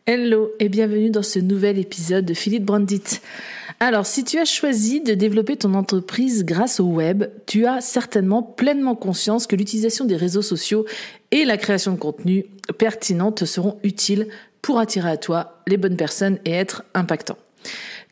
Hello et bienvenue dans ce nouvel épisode de Philippe Brandit. Alors, si tu as choisi de développer ton entreprise grâce au web, tu as certainement pleinement conscience que l'utilisation des réseaux sociaux et la création de contenu pertinents te seront utiles pour attirer à toi les bonnes personnes et être impactant.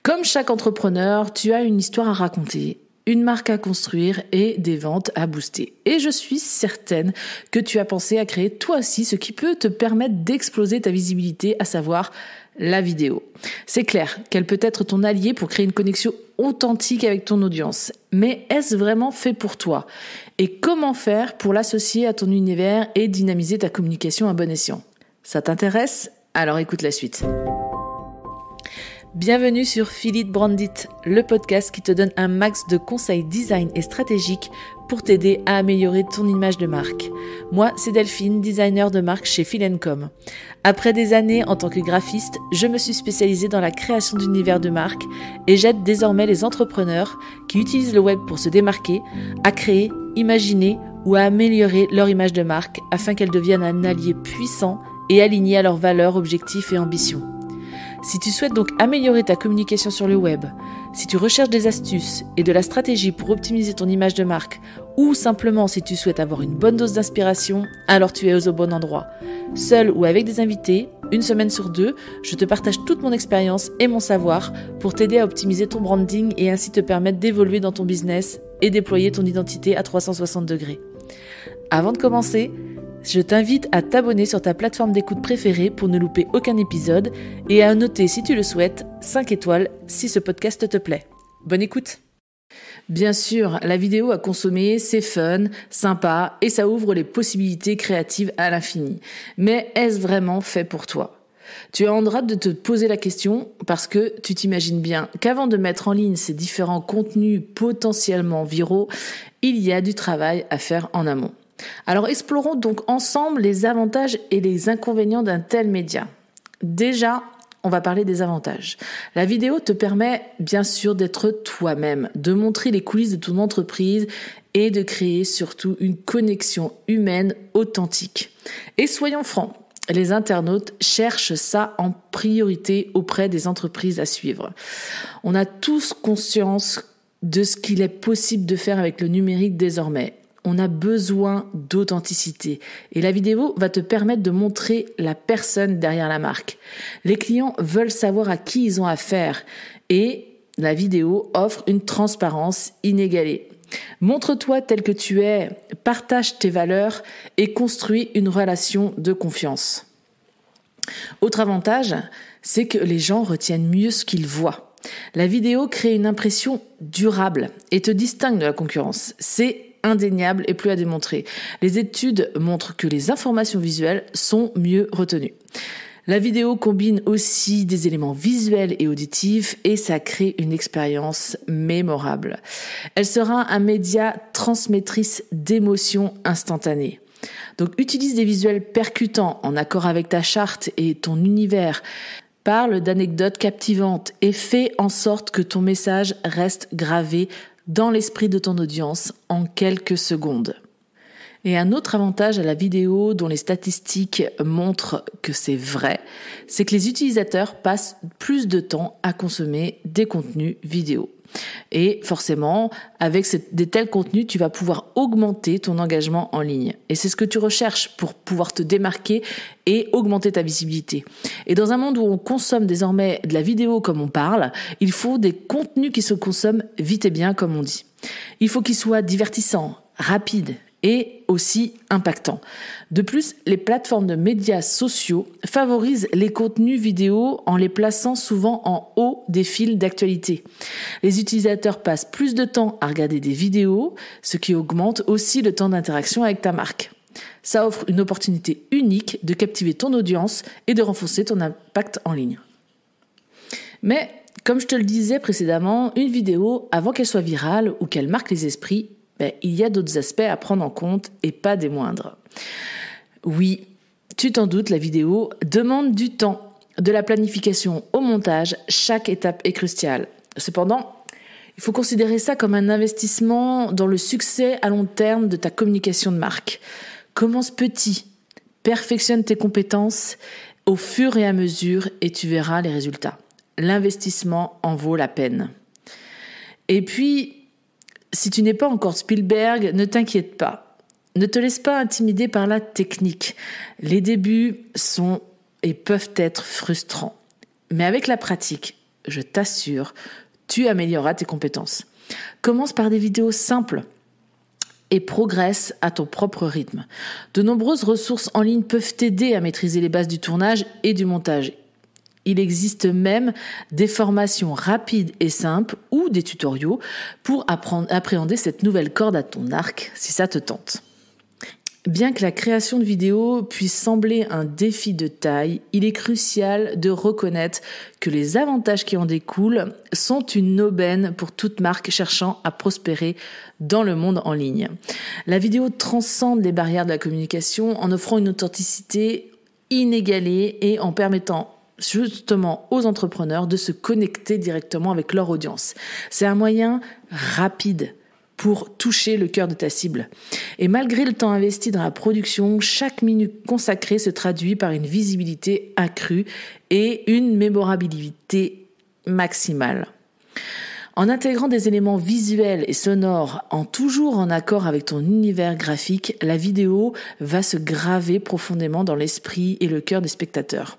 Comme chaque entrepreneur, tu as une histoire à raconter, une marque à construire et des ventes à booster. Et je suis certaine que tu as pensé à créer toi aussi ce qui peut te permettre d'exploser ta visibilité, à savoir la vidéo. C'est clair qu'elle peut être ton allié pour créer une connexion authentique avec ton audience. Mais est-ce vraiment fait pour toi? Et comment faire pour l'associer à ton univers et dynamiser ta communication à bon escient? Ça t'intéresse? Alors écoute la suite. Bienvenue sur Philippe Brandit, le podcast qui te donne un max de conseils design et stratégiques pour t'aider à améliorer ton image de marque. Moi, c'est Delphine, designer de marque chez Fil & Com. Après des années en tant que graphiste, je me suis spécialisée dans la création d'univers de marque et j'aide désormais les entrepreneurs qui utilisent le web pour se démarquer à créer, imaginer ou à améliorer leur image de marque afin qu'elle devienne un allié puissant et aligné à leurs valeurs, objectifs et ambitions. Si tu souhaites donc améliorer ta communication sur le web, si tu recherches des astuces et de la stratégie pour optimiser ton image de marque, ou simplement si tu souhaites avoir une bonne dose d'inspiration, alors tu es au bon endroit. Seul ou avec des invités, une semaine sur 2, je te partage toute mon expérience et mon savoir pour t'aider à optimiser ton branding et ainsi te permettre d'évoluer dans ton business et déployer ton identité à 360 degrés. Avant de commencer, je t'invite à t'abonner sur ta plateforme d'écoute préférée pour ne louper aucun épisode et à noter, si tu le souhaites, 5 étoiles si ce podcast te plaît. Bonne écoute! Bien sûr, la vidéo à consommer, c'est fun, sympa et ça ouvre les possibilités créatives à l'infini. Mais est-ce vraiment fait pour toi? Tu as en droit de te poser la question parce que tu t'imagines bien qu'avant de mettre en ligne ces différents contenus potentiellement viraux, il y a du travail à faire en amont. Alors explorons donc ensemble les avantages et les inconvénients d'un tel média. Déjà, on va parler des avantages. La vidéo te permet bien sûr d'être toi-même, de montrer les coulisses de ton entreprise et de créer surtout une connexion humaine authentique. Et soyons francs, les internautes cherchent ça en priorité auprès des entreprises à suivre. On a tous conscience de ce qu'il est possible de faire avec le numérique désormais. On a besoin d'authenticité et la vidéo va te permettre de montrer la personne derrière la marque. Les clients veulent savoir à qui ils ont affaire et la vidéo offre une transparence inégalée. Montre-toi tel que tu es, partage tes valeurs et construis une relation de confiance. Autre avantage, c'est que les gens retiennent mieux ce qu'ils voient. La vidéo crée une impression durable et te distingue de la concurrence. C'est indéniable et plus à démontrer. Les études montrent que les informations visuelles sont mieux retenues. La vidéo combine aussi des éléments visuels et auditifs et ça crée une expérience mémorable. Elle sera un média transmettrice d'émotions instantanées. Donc utilise des visuels percutants en accord avec ta charte et ton univers. Parle d'anecdotes captivantes et fais en sorte que ton message reste gravé dans l'esprit de ton audience en quelques secondes. Et un autre avantage à la vidéo dont les statistiques montrent que c'est vrai, c'est que les utilisateurs passent plus de temps à consommer des contenus vidéo. Et forcément, avec des tels contenus, tu vas pouvoir augmenter ton engagement en ligne. Et c'est ce que tu recherches pour pouvoir te démarquer et augmenter ta visibilité. Et dans un monde où on consomme désormais de la vidéo comme on parle, il faut des contenus qui se consomment vite et bien, comme on dit. Il faut qu'ils soient divertissants, rapides et aussi impactants. De plus, les plateformes de médias sociaux favorisent les contenus vidéo en les plaçant souvent en haut des fils d'actualité. Les utilisateurs passent plus de temps à regarder des vidéos, ce qui augmente aussi le temps d'interaction avec ta marque. Ça offre une opportunité unique de captiver ton audience et de renforcer ton impact en ligne. Mais, comme je te le disais précédemment, une vidéo, avant qu'elle soit virale ou qu'elle marque les esprits, il y a d'autres aspects à prendre en compte et pas des moindres. Oui, tu t'en doutes, la vidéo demande du temps, de la planification au montage, chaque étape est cruciale. Cependant, il faut considérer ça comme un investissement dans le succès à long terme de ta communication de marque. Commence petit, perfectionne tes compétences au fur et à mesure et tu verras les résultats. L'investissement en vaut la peine. Et puis, si tu n'es pas encore Spielberg, ne t'inquiète pas. Ne te laisse pas intimider par la technique. Les débuts sont et peuvent être frustrants. Mais avec la pratique, je t'assure, tu amélioreras tes compétences. Commence par des vidéos simples et progresse à ton propre rythme. De nombreuses ressources en ligne peuvent t'aider à maîtriser les bases du tournage et du montage. Il existe même des formations rapides et simples ou des tutoriaux pour appréhender cette nouvelle corde à ton arc si ça te tente. Bien que la création de vidéos puisse sembler un défi de taille, il est crucial de reconnaître que les avantages qui en découlent sont une aubaine pour toute marque cherchant à prospérer dans le monde en ligne. La vidéo transcende les barrières de la communication en offrant une authenticité inégalée et en permettant justement aux entrepreneurs de se connecter directement avec leur audience. C'est un moyen rapide pour toucher le cœur de ta cible. Et malgré le temps investi dans la production, chaque minute consacrée se traduit par une visibilité accrue et une mémorabilité maximale. En intégrant des éléments visuels et sonores, toujours en accord avec ton univers graphique, la vidéo va se graver profondément dans l'esprit et le cœur des spectateurs.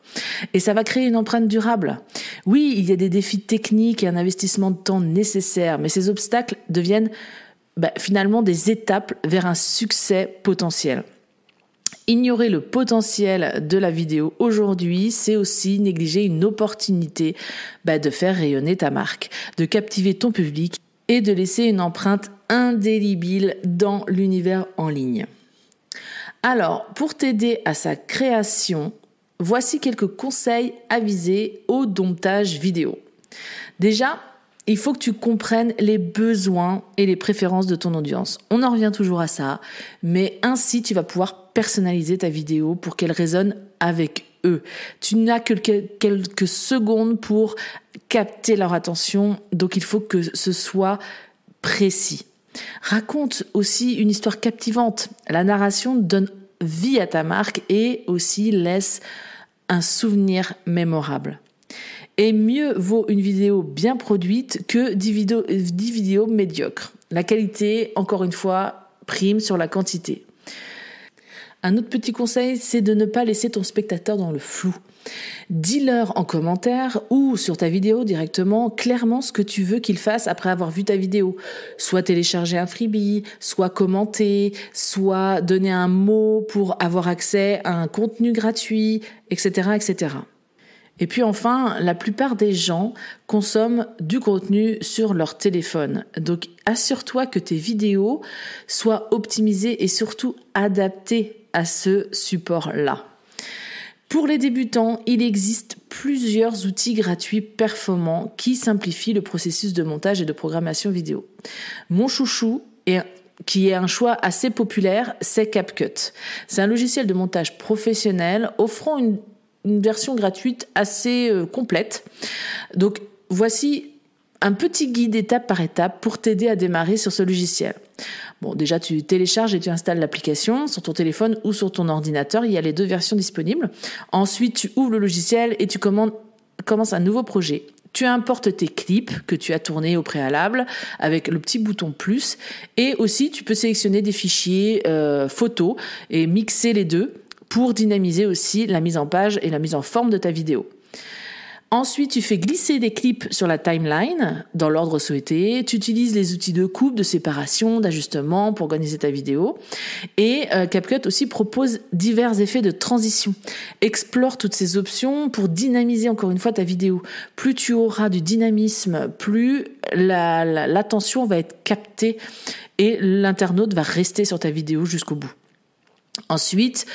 Et ça va créer une empreinte durable. Oui, il y a des défis techniques et un investissement de temps nécessaire, mais ces obstacles deviennent finalement des étapes vers un succès potentiel. Ignorer le potentiel de la vidéo aujourd'hui, c'est aussi négliger une opportunité de faire rayonner ta marque, de captiver ton public et de laisser une empreinte indélébile dans l'univers en ligne. Alors, pour t'aider à sa création, voici quelques conseils avisés au domptage vidéo. Déjà, il faut que tu comprennes les besoins et les préférences de ton audience. On en revient toujours à ça, mais ainsi tu vas pouvoir personnaliser ta vidéo pour qu'elle résonne avec eux. Tu n'as que quelques secondes pour capter leur attention, donc il faut que ce soit précis. Raconte aussi une histoire captivante. La narration donne vie à ta marque et aussi laisse un souvenir mémorable. Et mieux vaut une vidéo bien produite que 10 vidéos médiocres. La qualité, encore une fois, prime sur la quantité. Un autre petit conseil, c'est de ne pas laisser ton spectateur dans le flou. Dis-leur en commentaire ou sur ta vidéo directement clairement ce que tu veux qu'ils fassent après avoir vu ta vidéo. Soit télécharger un freebie, soit commenter, soit donner un mot pour avoir accès à un contenu gratuit, etc., etc. Et puis enfin, la plupart des gens consomment du contenu sur leur téléphone. Donc assure-toi que tes vidéos soient optimisées et surtout adaptées à ce support-là. Pour les débutants, il existe plusieurs outils gratuits performants qui simplifient le processus de montage et de programmation vidéo. Mon chouchou qui est un choix assez populaire, c'est CapCut. C'est un logiciel de montage professionnel offrant une version gratuite assez complète. Donc, voici un petit guide étape par étape pour t'aider à démarrer sur ce logiciel. Bon, déjà, tu télécharges et tu installes l'application sur ton téléphone ou sur ton ordinateur. Il y a les deux versions disponibles. Ensuite, tu ouvres le logiciel et tu commences un nouveau projet. Tu importes tes clips que tu as tournés au préalable avec le petit bouton plus. Et aussi, tu peux sélectionner des fichiers photos et mixer les deux pour dynamiser aussi la mise en page et la mise en forme de ta vidéo. Ensuite, tu fais glisser des clips sur la timeline dans l'ordre souhaité. Tu utilises les outils de coupe, de séparation, d'ajustement pour organiser ta vidéo. Et CapCut aussi propose divers effets de transition. Explore toutes ces options pour dynamiser encore une fois ta vidéo. Plus tu auras du dynamisme, plus l'attention va être captée et l'internaute va rester sur ta vidéo jusqu'au bout. Ensuite,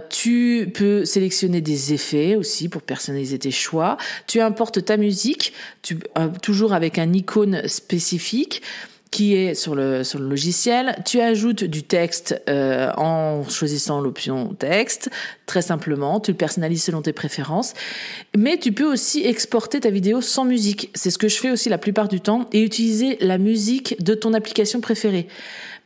tu peux sélectionner des effets aussi pour personnaliser tes choix. Tu importes ta musique, toujours avec un icône spécifique qui est sur le logiciel. Tu ajoutes du texte en choisissant l'option texte, très simplement. Tu le personnalises selon tes préférences. Mais tu peux aussi exporter ta vidéo sans musique. C'est ce que je fais aussi la plupart du temps et utiliser la musique de ton application préférée.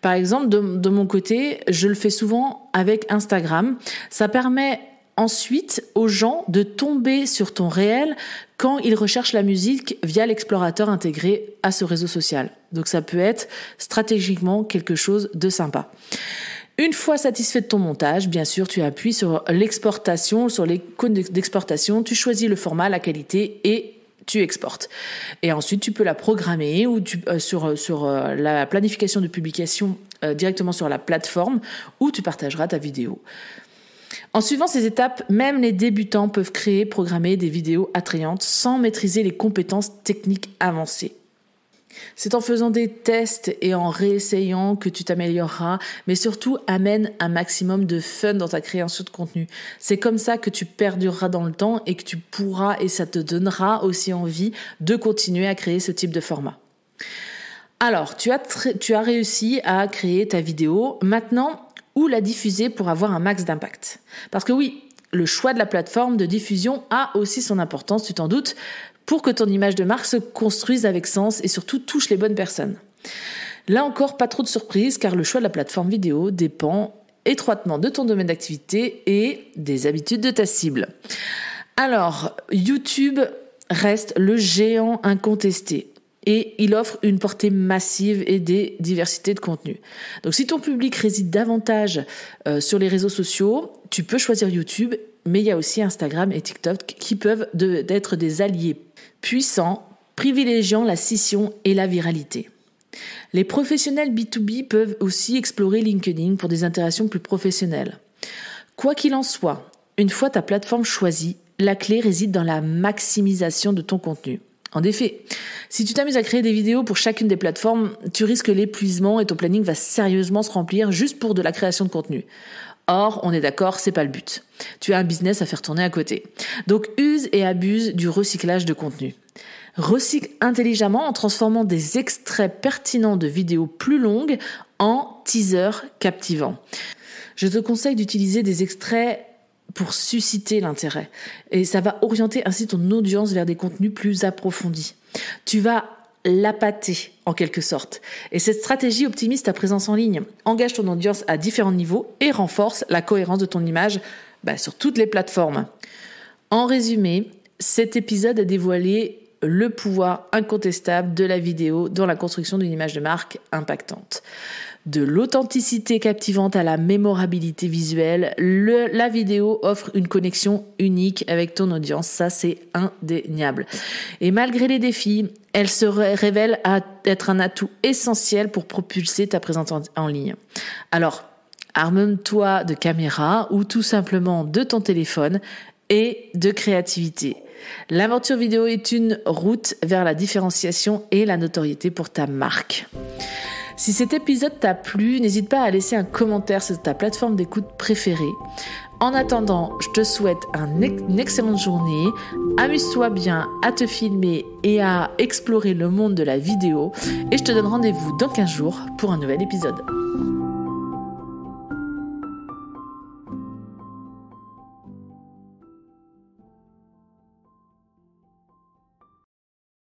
Par exemple, de mon côté, je le fais souvent avec Instagram. Ça permet ensuite aux gens de tomber sur ton réel quand ils recherchent la musique via l'explorateur intégré à ce réseau social. Donc ça peut être stratégiquement quelque chose de sympa. Une fois satisfait de ton montage, bien sûr, tu appuies sur l'exportation, sur l'icône d'exportation, tu choisis le format, la qualité et tu exportes. Et ensuite, tu peux la programmer ou sur la planification de publication directement sur la plateforme où tu partageras ta vidéo. En suivant ces étapes, même les débutants peuvent créer, programmer des vidéos attrayantes sans maîtriser les compétences techniques avancées. C'est en faisant des tests et en réessayant que tu t'amélioreras, mais surtout amène un maximum de fun dans ta création de contenu. C'est comme ça que tu perdureras dans le temps et que tu pourras, et ça te donnera aussi envie de continuer à créer ce type de format. Alors, tu as réussi à créer ta vidéo. Maintenant, où la diffuser pour avoir un max d'impact? Parce que oui, le choix de la plateforme de diffusion a aussi son importance, tu t'en doutes, pour que ton image de marque se construise avec sens et surtout touche les bonnes personnes. Là encore, pas trop de surprises car le choix de la plateforme vidéo dépend étroitement de ton domaine d'activité et des habitudes de ta cible. Alors, YouTube reste le géant incontesté et il offre une portée massive et des diversités de contenus. Donc si ton public réside davantage sur les réseaux sociaux, tu peux choisir YouTube, mais il y a aussi Instagram et TikTok qui peuvent être des alliés puissants, privilégiant la scission et la viralité. Les professionnels B2B peuvent aussi explorer LinkedIn pour des interactions plus professionnelles. Quoi qu'il en soit, une fois ta plateforme choisie, la clé réside dans la maximisation de ton contenu. En effet, si tu t'amuses à créer des vidéos pour chacune des plateformes, tu risques l'épuisement et ton planning va sérieusement se remplir juste pour de la création de contenu. Or, on est d'accord, c'est pas le but. Tu as un business à faire tourner à côté. Donc, use et abuse du recyclage de contenu. Recycle intelligemment en transformant des extraits pertinents de vidéos plus longues en teasers captivants. Je te conseille d'utiliser des extraits pour susciter l'intérêt. Et ça va orienter ainsi ton audience vers des contenus plus approfondis. Tu vas l'appâter en quelque sorte. Et cette stratégie optimise ta présence en ligne, engage ton audience à différents niveaux et renforce la cohérence de ton image sur toutes les plateformes. En résumé, cet épisode a dévoilé le pouvoir incontestable de la vidéo dans la construction d'une image de marque impactante. De l'authenticité captivante à la mémorabilité visuelle, la vidéo offre une connexion unique avec ton audience, ça c'est indéniable. Et malgré les défis, elle se révèle être un atout essentiel pour propulser ta présence en ligne. Alors, arme-toi de caméra ou tout simplement de ton téléphone et de créativité. L'aventure vidéo est une route vers la différenciation et la notoriété pour ta marque. Si cet épisode t'a plu, n'hésite pas à laisser un commentaire sur ta plateforme d'écoute préférée. En attendant, je te souhaite une excellente journée. Amuse-toi bien à te filmer et à explorer le monde de la vidéo. Et je te donne rendez-vous dans 15 jours pour un nouvel épisode.